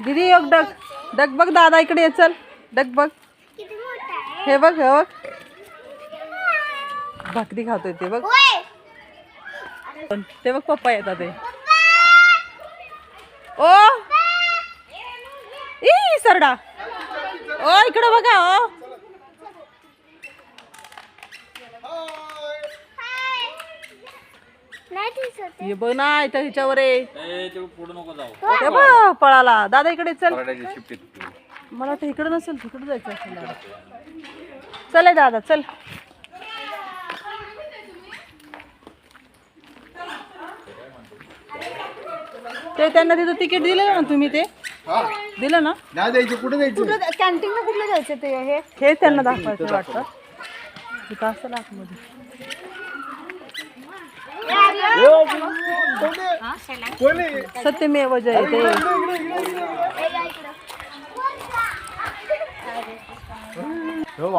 दीदी एक डग डग बघ दादा इकडे ये चल डग बघ हे बघ भाकरी खातोय ते बघ ते बघ पप्पा येतात ते ओ ई सरडा ओ इकडे बघा ओ ये बघ ना इथं ह्याच्यावर आहे बघ पळाला दादा इकडे चल मला वाटतं इकडे नसेल तिकडे जायचं असेल चल आहे दादा चल ते त्यांना तिथं तिकीट दिलं ना तुम्ही ते दिलं ना कुठे जायचं कॅन्टीनला कुठलं जायचं ते हे त्यांना दाखवायचं वाटतं तिथं असेल आतमध्ये सत्यमेव जयते हो